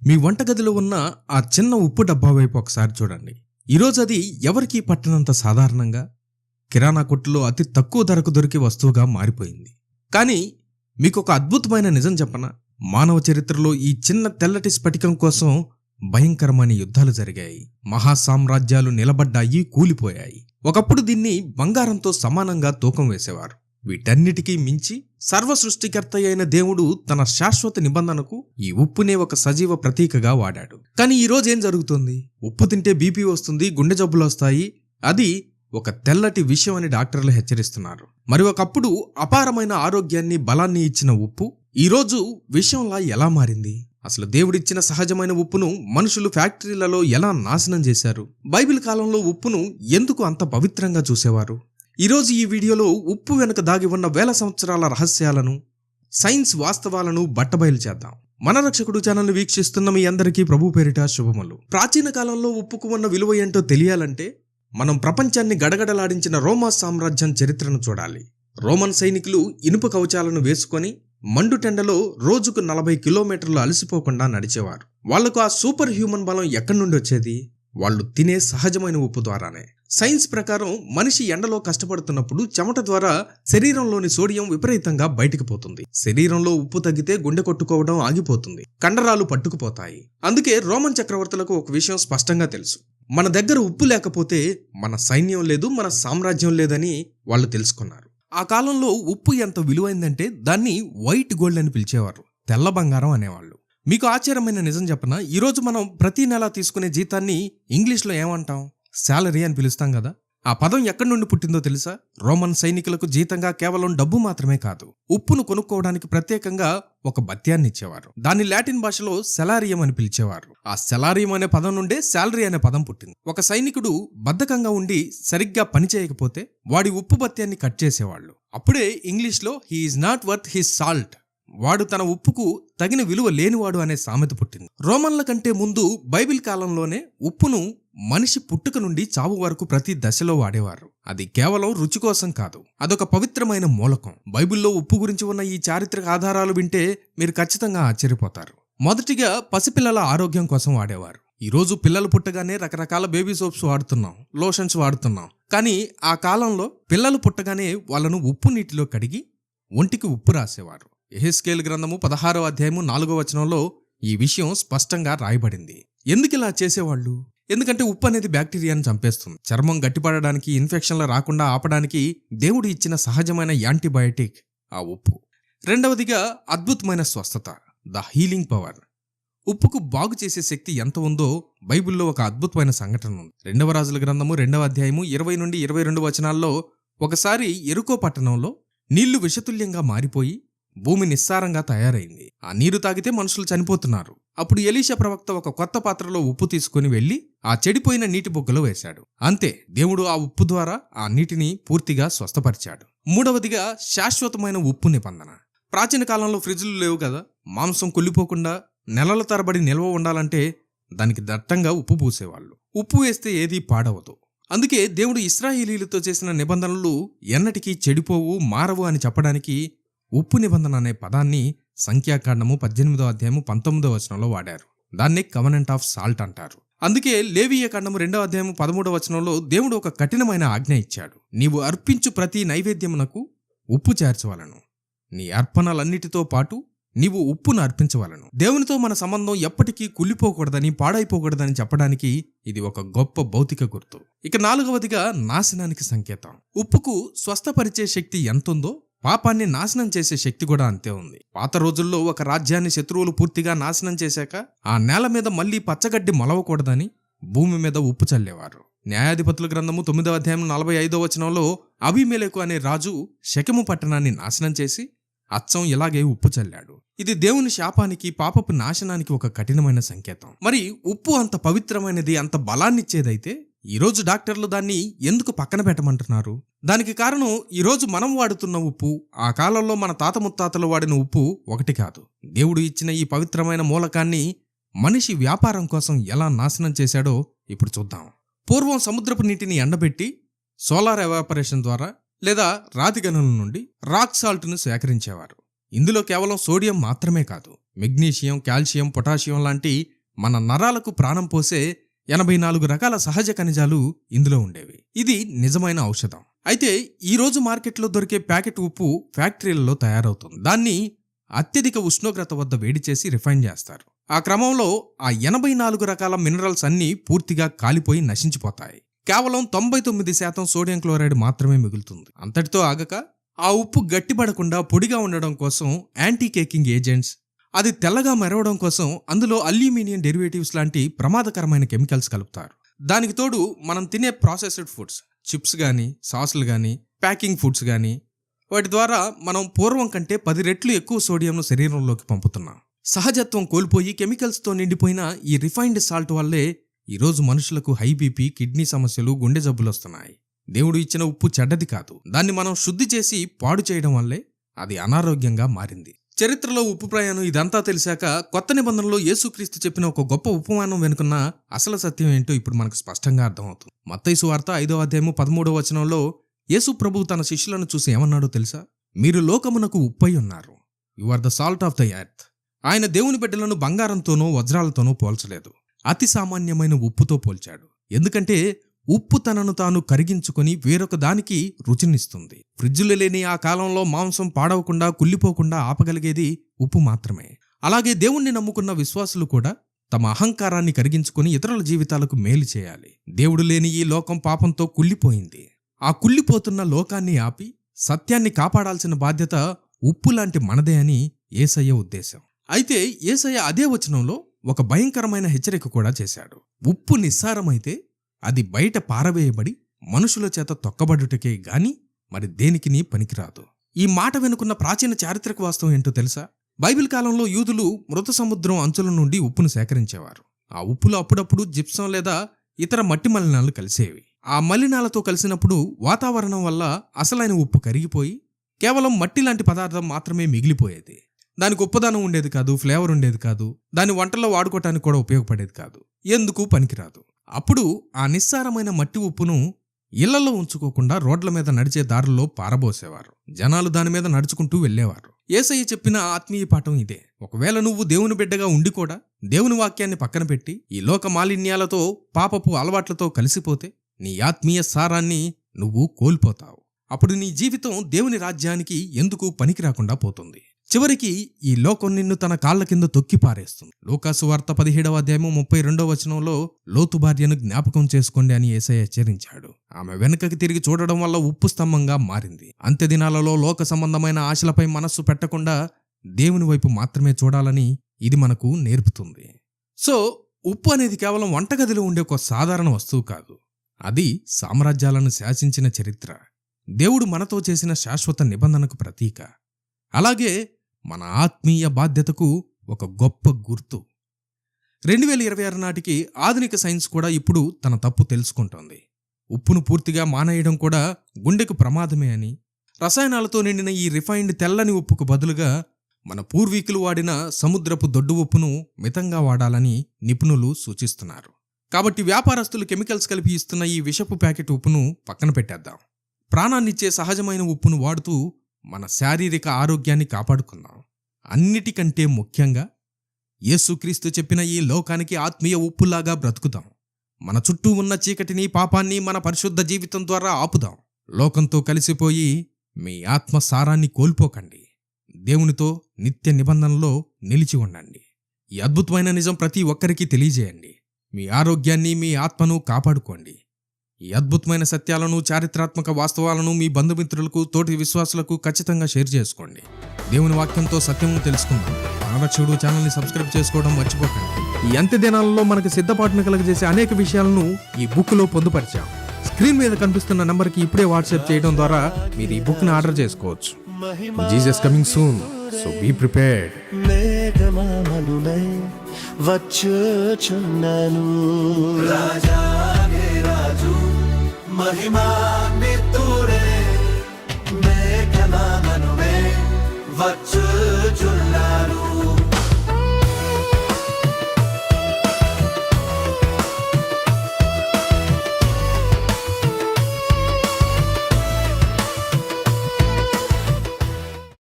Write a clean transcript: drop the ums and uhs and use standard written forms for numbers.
మీ వంటగదిలో ఉన్న ఆ చిన్న ఉప్పు డబ్బా వైపు ఒకసారి చూడండి. ఈరోజు అది ఎవరికీ పట్టనంత సాధారణంగా కిరాణా కొట్టులో అతి తక్కువ ధరకు దొరికే వస్తువుగా మారిపోయింది. కానీ మీకొక అద్భుతమైన నిజం చెప్పనా? మానవ చరిత్రలో ఈ చిన్న తెల్లటి స్ఫటికం కోసం భయంకరమైన యుద్ధాలు జరిగాయి. మహాసామ్రాజ్యాలు నిలబడ్డాయి, కూలిపోయాయి. ఒకప్పుడు దీన్ని బంగారంతో సమానంగా తూకం వేసేవారు. వీటన్నిటికీ మించి సర్వ సృష్టికర్త అయిన దేవుడు తన శాశ్వత నిబంధనకు ఈ ఉప్పునే ఒక సజీవ ప్రతీకగా వాడాడు. కానీ ఈరోజు ఏం జరుగుతుంది? ఉప్పు తింటే బీపీ వస్తుంది, గుండె జబ్బులు వస్తాయి, అది ఒక తెల్లటి విషయం అని డాక్టర్లు హెచ్చరిస్తున్నారు. మరి ఒకప్పుడు అపారమైన ఆరోగ్యాన్ని, బలాన్ని ఇచ్చిన ఉప్పు ఈరోజు విషంలా ఎలా మారింది? అసలు దేవుడిచ్చిన సహజమైన ఉప్పును మనుషులు ఫ్యాక్టరీలలో ఎలా నాశనం చేశారు? బైబిల్ కాలంలో ఉప్పును ఎందుకు అంత పవిత్రంగా చూసేవారు? ఈరోజు ఈ వీడియోలో ఉప్పు వెనుక దాగి ఉన్న వేల సంవత్సరాల రహస్యాలను, సైన్స్ వాస్తవాలను బట్టబయలు చేద్దాం. మన రక్షకుడు ఛానల్ని వీక్షిస్తున్న మీ అందరికీ ప్రభు పేరిట శుభములు. ప్రాచీన కాలంలో ఉప్పుకు ఉన్న విలువ ఏంటో తెలియాలంటే మనం ప్రపంచాన్ని గడగడలాడించిన రోమా సామ్రాజ్యం చరిత్రను చూడాలి. రోమన్ సైనికులు ఇనుప కవచాలను వేసుకొని మండుటెండలో రోజుకు 40 కిలోమీటర్లు అలసిపోకుండా నడిచేవారు. వాళ్లకు ఆ సూపర్ హ్యూమన్ బలం ఎక్కడి నుండి వచ్చేది? వాళ్ళు తినే సహజమైన ఉప్పు ద్వారానే. సైన్స్ ప్రకారం మనిషి ఎండలో కష్టపడుతున్నప్పుడు చెమట ద్వారా శరీరంలోని సోడియం విపరీతంగా బయటకు పోతుంది. శరీరంలో ఉప్పు తగ్గితే గుండె కొట్టుకోవడం ఆగిపోతుంది, కండరాలు పట్టుకుపోతాయి. అందుకే రోమన్ చక్రవర్తులకు ఒక విషయం స్పష్టంగా తెలుసు: మన దగ్గర ఉప్పు లేకపోతే మన సైన్యం లేదు, మన సామ్రాజ్యం లేదని వాళ్ళు తెలుసుకున్నారు. ఆ కాలంలో ఉప్పు ఎంత విలువైందంటే దాన్ని వైట్ గోల్డ్ అని పిలిచేవారు, తెల్ల బంగారం అనేవాళ్ళు. మీకు ఆశ్చర్యమైన నిజం చెప్పనా? ఈరోజు మనం ప్రతి నెల తీసుకునే జీతాన్ని ఇంగ్లీష్లో ఏమంటాం? శాలరీ అని పిలుస్తాం కదా. ఆ పదం ఎక్కడి నుండి పుట్టిందో తెలుసా? రోమన్ సైనికులకు జీతంగా కేవలం డబ్బు మాత్రమే కాదు, ఉప్పును కొనుక్కోవడానికి ప్రత్యేకంగా ఒక భత్యాన్ని ఇచ్చేవారు. దాన్ని లాటిన్ భాషలో సెలారియం అని పిలిచేవారు. ఆ సెలారియం అనే పదం నుండే శాలరీ అనే పదం పుట్టింది. ఒక సైనికుడు బద్ధకంగా ఉండి సరిగ్గా పని చేయకపోతే వాడి ఉప్పు భత్యాన్ని కట్ చేసేవాళ్ళు. అప్పుడే ఇంగ్లీష్లో he is not worth his salt, వాడు తన ఉప్పుకు తగిన విలువ లేనివాడు అనే సామెత పుట్టింది. రోమన్ల కంటే ముందు బైబిల్ కాలంలోనే ఉప్పును మనిషి పుట్టుక నుండి చావు వరకు ప్రతి దశలో వాడేవారు. అది కేవలం రుచి కోసం కాదు, అదొక పవిత్రమైన మూలకం. బైబిల్లో ఉప్పు గురించి ఉన్న ఈ చారిత్రక ఆధారాలు వింటే మీరు ఖచ్చితంగా ఆశ్చర్యపోతారు. మొదటిగా పసిపిల్లల ఆరోగ్యం కోసం వాడేవారు. ఈరోజు పిల్లలు పుట్టగానే రకరకాల బేబీ సోప్స్ వాడుతున్నాం, లోషన్స్ వాడుతున్నాం. కానీ ఆ కాలంలో పిల్లలు పుట్టగానే వాళ్ళను ఉప్పు నీటిలో కడిగి ఒంటికి ఉప్పు రాసేవారు. యెహెజ్కేలు గ్రంథము 16వ అధ్యాయము 4వ వచనంలో ఈ విషయం స్పష్టంగా రాయబడింది. ఎందుకు ఇలా చేసేవాళ్ళు? ఎందుకంటే ఉప్పు అనేది బ్యాక్టీరియాను చంపేస్తుంది. చర్మం గట్టిపడడానికి, ఇన్ఫెక్షన్లు రాకుండా ఆపడానికి దేవుడు ఇచ్చిన సహజమైన యాంటీబయాటిక్ ఆ ఉప్పు. రెండవదిగా అద్భుతమైన స్వస్థత, ద హీలింగ్ పవర్. ఉప్పుకు బాగు చేసే శక్తి ఎంత ఉందో బైబిల్లో ఒక అద్భుతమైన సంఘటన ఉంది. 2వ రాజుల గ్రంథము 2వ అధ్యాయము 20 నుండి 22 వచనాల్లో ఒకసారి యెరికో పట్టణంలో నీళ్లు విషతుల్యంగా మారిపోయి భూమి నిస్సారంగా తయారైంది. ఆ నీరు తాగితే మనుషులు చనిపోతున్నారు. అప్పుడు ఎలీషా ప్రవక్త ఒక కొత్త పాత్రలో ఉప్పు తీసుకుని వెళ్లి ఆ చెడిపోయిన నీటి బొగ్గలో వేశాడు. అంతే, దేవుడు ఆ ఉప్పు ద్వారా ఆ నీటిని పూర్తిగా స్వస్థపరిచాడు. మూడవదిగా శాశ్వతమైన ఉప్పు నిబంధన. ప్రాచీన కాలంలో ఫ్రిడ్జ్లు లేవు కదా. మాంసం కుళ్ళిపోకుండా నెలల తరబడి నిల్వ ఉండాలంటే దానికి దట్టంగా ఉప్పు పూసేవాళ్ళు. ఉప్పు వేస్తే ఏదీ పాడవదు. అందుకే దేవుడు ఇశ్రాయేలీయులతో చేసిన నిబంధనలు ఎన్నటికీ చెడిపోవు, మారవు అని చెప్పడానికి ఉప్పు నిబంధన అనే పదాన్ని సంఖ్యాకాండము 18వ అధ్యాయము 19వ వచనంలో వాడారు. దాన్నే కవెనెంట్ ఆఫ్ సాల్ట్ అంటారు. అందుకే లేవీయ కాండము 2వ అధ్యాయము 13వ వచనంలో దేవుడు ఒక కఠినమైన ఆజ్ఞ ఇచ్చాడు: నీవు అర్పించు ప్రతి నైవేద్యమునకు ఉప్పు చేర్చవలను, నీ అర్పణలన్నిటితో పాటు నీవు ఉప్పును అర్పించవలను. దేవునితో మన సంబంధం ఎప్పటికీ కుళ్ళిపోకూడదని, పాడైపోకూడదని చెప్పడానికి ఇది ఒక గొప్ప భౌతిక గుర్తు. ఇక 4వదిగా నాశనానికి సంకేతం. ఉప్పుకు స్వస్థపరిచే శక్తి ఎంతుందో పాపాన్ని నాశనం చేసే శక్తి కూడా అంతే ఉంది. పాత రోజుల్లో ఒక రాజ్యాన్ని శత్రువులు పూర్తిగా నాశనం చేశాక ఆ నేల మీద మళ్లీ పచ్చగడ్డి మొలవకూడదని భూమి మీద ఉప్పు చల్లేవారు. న్యాయాధిపతుల గ్రంథము 9వ అధ్యాయం 45వ వచనంలో అబీమెలెకు అనే రాజు షెకెము పట్టణాన్ని నాశనం చేసి అచ్చం ఇలాగే ఉప్పు చల్లాడు. ఇది దేవుని శాపానికి, పాపపు నాశనానికి ఒక కఠినమైన సంకేతం. మరి ఉప్పు అంత పవిత్రమైనది, అంత బలాన్నిచ్చేదైతే ఈరోజు డాక్టర్లు దాన్ని ఎందుకు పక్కన పెట్టమంటున్నారు? దానికి కారణం ఈరోజు మనం వాడుతున్న ఉప్పు ఆ కాలంలో మన తాత ముత్తాతలు వాడిన ఉప్పు ఒకటి కాదు. దేవుడు ఇచ్చిన ఈ పవిత్రమైన మూలకాన్ని మనిషి వ్యాపారం కోసం ఎలా నాశనం చేశాడో ఇప్పుడు చూద్దాం. పూర్వం సముద్రపు నీటిని ఎండబెట్టి సోలార్ ఎవాపరేషన్ ద్వారా లేదా రాతి గనుల నుండి రాక్ సాల్ట్ను సేకరించేవారు. ఇందులో కేవలం సోడియం మాత్రమే కాదు, మెగ్నీషియం, కాల్షియం, పొటాషియం లాంటి మన నరాలకు ప్రాణం పోసే 84 రకాల సహజ ఖనిజాలు ఇందులో ఉండేవి. ఇది నిజమైన ఔషధం. అయితే ఈరోజు మార్కెట్లో దొరికే ప్యాకెట్ ఉప్పు ఫ్యాక్టరీలలో తయారవుతుంది. దాన్ని అత్యధిక ఉష్ణోగ్రత వద్ద వేడి చేసి రిఫైన్ చేస్తారు. ఆ క్రమంలో ఆ 84 రకాల మినరల్స్ అన్నీ పూర్తిగా కాలిపోయి నశించిపోతాయి. కేవలం 99% సోడియం క్లోరైడ్ మాత్రమే మిగులుతుంది. అంతటితో ఆగక ఆ ఉప్పు గట్టిపడకుండా పొడిగా ఉండడం కోసం యాంటీ కేకింగ్ ఏజెంట్స్, అది తెల్లగా మెరవడం కోసం అందులో అల్యూమినియం డెరివేటివ్స్ లాంటి ప్రమాదకరమైన కెమికల్స్ కలుపుతారు. దానికి తోడు మనం తినే ప్రాసెస్డ్ ఫుడ్స్, చిప్స్ గానీ, సాసులు గానీ, ప్యాకింగ్ ఫుడ్స్ గానీ, వాటి ద్వారా మనం పూర్వం కంటే 10 రెట్లు ఎక్కువ సోడియంను శరీరంలోకి పంపుతున్నాం. సహజత్వం కోల్పోయి కెమికల్స్తో నిండిపోయిన ఈ రిఫైన్డ్ సాల్ట్ వల్లే ఈరోజు మనుషులకు హై బీపీ, కిడ్నీ సమస్యలు, గుండె జబ్బులు వస్తున్నాయి. దేవుడు ఇచ్చిన ఉప్పు చెడ్డది కాదు. దాన్ని మనం శుద్ధి చేసి పాడు చేయడం వల్లే అది అనారోగ్యంగా మారింది. చరిత్రలో ఉప్పు ప్రయాణం ఇదంతా తెలిసాక కొత్త నిబంధనలో యేసుక్రీస్తు చెప్పిన ఒక గొప్ప ఉపమానం వెనుకున్న అసలు సత్యం ఏంటో ఇప్పుడు మనకు స్పష్టంగా అర్థమవుతుంది. మత్తయి సువార్త 5వ అధ్యాయము 13వ వచనంలో యేసు ప్రభువు తన శిష్యులను చూసి ఏమన్నాడో తెలుసా? మీరు లోకమునకు ఉప్పై ఉన్నారు. You are the salt of the earth. ఆయన దేవుని బిడ్డలను బంగారంతోనో వజ్రాలతోనో పోల్చలేదు, అతి సామాన్యమైన ఉప్పుతో పోల్చాడు. ఎందుకంటే ఉప్పు తనను తాను కరిగించుకొని వేరొక దానికి రుచినిస్తుంది. ఫ్రిడ్జులు లేని ఆ కాలంలో మాంసం పాడవకుండా, కుళ్ళిపోకుండా ఆపగలిగేది ఉప్పు మాత్రమే. అలాగే దేవుణ్ణి నమ్ముకున్న విశ్వాసులు కూడా తమ అహంకారాన్ని కరిగించుకొని ఇతరుల జీవితాలకు మేలు చేయాలి. దేవుడు లేని ఈ లోకం పాపంతో కుళ్ళిపోయింది. ఆ కుళ్ళిపోతున్న లోకాన్ని ఆపి సత్యాన్ని కాపాడాల్సిన బాధ్యత ఉప్పు లాంటి మనదే అని యేసయ్య ఉద్దేశం. అయితే యేసయ్య అదే వచనంలో ఒక భయంకరమైన హెచ్చరిక కూడా చేశాడు. ఉప్పు నిస్సారమైతే అది బయట పారవేయబడి మనుషుల చేత తొక్కబడుటకే గాని మరి దేనికిని పనికిరాదు. ఈ మాట వెనుకున్న ప్రాచీన చారిత్రక వాస్తవం ఏంటో తెలుసా? బైబిల్ కాలంలో యూదులు మృత సముద్రం అంచుల నుండి ఉప్పును సేకరించేవారు. ఆ ఉప్పులో అప్పుడప్పుడు జిప్సం లేదా ఇతర మట్టి మలినాలు కలిసేవి. ఆ మలినాలతో కలిసినప్పుడు వాతావరణం వల్ల అసలైన ఉప్పు కరిగిపోయి కేవలం మట్టి లాంటి పదార్థం మాత్రమే మిగిలిపోయేది. దానికి ఉప్పదనం ఉండేది కాదు, ఫ్లేవర్ ఉండేది కాదు, దాని వంటల్లో వాడుకోవటానికి కూడా ఉపయోగపడేది కాదు, ఎందుకు పనికిరాదు. అప్పుడు ఆ నిస్సారమైన మట్టి ఉప్పును ఇళ్లలో ఉంచుకోకుండా రోడ్ల మీద నడిచే దారుల్లో పారబోసేవారు. జనాలు దాని మీద నడుచుకుంటూ వెళ్లేవారు. యేసయ్య చెప్పిన ఆత్మీయ పాఠం ఇదే. ఒకవేళ నువ్వు దేవుని బిడ్డగా ఉండి కూడా దేవుని వాక్యాన్ని పక్కన పెట్టి ఈ లోక మాలిన్యాలతో, పాపపు అలవాట్లతో కలిసిపోతే నీ ఆత్మీయ సారాన్ని నువ్వు కోల్పోతావు. అప్పుడు నీ జీవితం దేవుని రాజ్యానికి ఎందుకు పనికిరాకుండా పోతుంది. చివరికి ఈ లోకం నిన్ను తన కాళ్ల కింద తొక్కి పారేస్తుంది. లూకాసు వార్త 17వ అధ్యాయము 32వ వచనంలో లోతు భార్యను జ్ఞాపకం చేసుకోండి అని యేసయ్య హెచ్చరించాడు. ఆమె వెనుకకి తిరిగి చూడడం వల్ల ఉప్పు స్తంభంగా మారింది. అంత్య దినాలలో లోక సంబంధమైన ఆశలపై మనస్సు పెట్టకుండా దేవుని వైపు మాత్రమే చూడాలని ఇది మనకు నేర్పుతుంది. సో ఉప్పు అనేది కేవలం వంటగదిలో ఉండే ఒక సాధారణ వస్తువు కాదు. అది సామ్రాజ్యాలను శాసించిన చరిత్ర, దేవుడు మనతో చేసిన శాశ్వత నిబంధనకు ప్రతీక. అలాగే మన ఆత్మీయ బాధ్యతకు ఒక గొప్ప గుర్తు. 2026 నాటికి ఆధునిక సైన్స్ కూడా ఇప్పుడు తన తప్పు తెలుసుకుంటోంది. ఉప్పును పూర్తిగా మానేయడం కూడా గుండెకు ప్రమాదమే అని, రసాయనాలతో నిండిన ఈ రిఫైన్డ్ తెల్లని ఉప్పుకు బదులుగా మన పూర్వీకులు వాడిన సముద్రపు దొడ్డు ఉప్పును మితంగా వాడాలని నిపుణులు సూచిస్తున్నారు. కాబట్టి వ్యాపారస్తులు కెమికల్స్ కలిపి ఇస్తున్న ఈ విషపు ప్యాకెట్ ఉప్పును పక్కన పెట్టేద్దాం. ప్రాణాన్నిచ్చే సహజమైన ఉప్పును వాడుతూ మన శారీరక ఆరోగ్యాన్ని కాపాడుకుందాం. అన్నిటికంటే ముఖ్యంగా యేసుక్రీస్తు చెప్పిన ఈ లోకానికి ఆత్మీయ ఉప్పులాగా బ్రతుకుదాం. మన చుట్టూ ఉన్న చీకటిని, పాపాన్ని మన పరిశుద్ధ జీవితం ద్వారా ఆపుదాం. లోకంతో కలిసిపోయి మీ ఆత్మ సారాన్ని కోల్పోకండి. దేవునితో నిత్య నిబంధనలో నిలిచి ఉండండి. ఈ అద్భుతమైన నిజం ప్రతి ఒక్కరికి తెలియజేయండి. మీ ఆరోగ్యాన్ని, మీ ఆత్మను కాపాడుకోండి. ఈ అద్భుతమైన సత్యాలను, చారిత్రాత్మక వాస్తవాలను మీ బంధుమిత్రులకు, తోటి విశ్వాసులకు ఖచ్చితంగా షేర్ చేసుకోండి. దేవుని వాక్యంతో సత్యమును తెలుసుకుందాం. మనరక్షకుడు ఛానల్ని సబ్స్క్రైబ్ చేసుకోవడం మర్చిపోకండి. ఈ అంత్య దినాలలో మనకు సిద్ధపాటును కలుగజేసే అనేక విషయాలను ఈ బుక్లో పొందుపరిచాం. స్క్రీన్ మీద కనిపిస్తున్న నంబర్కి ఇప్పుడే వాట్సాప్ చేయడం ద్వారా మీరు ఈ బుక్ని ఆర్డర్ చేసుకోవచ్చు. Jesus coming soon, so be prepared. మహిమాన్వితుడే మేఘనామనువే వచ్చుచున్నాను.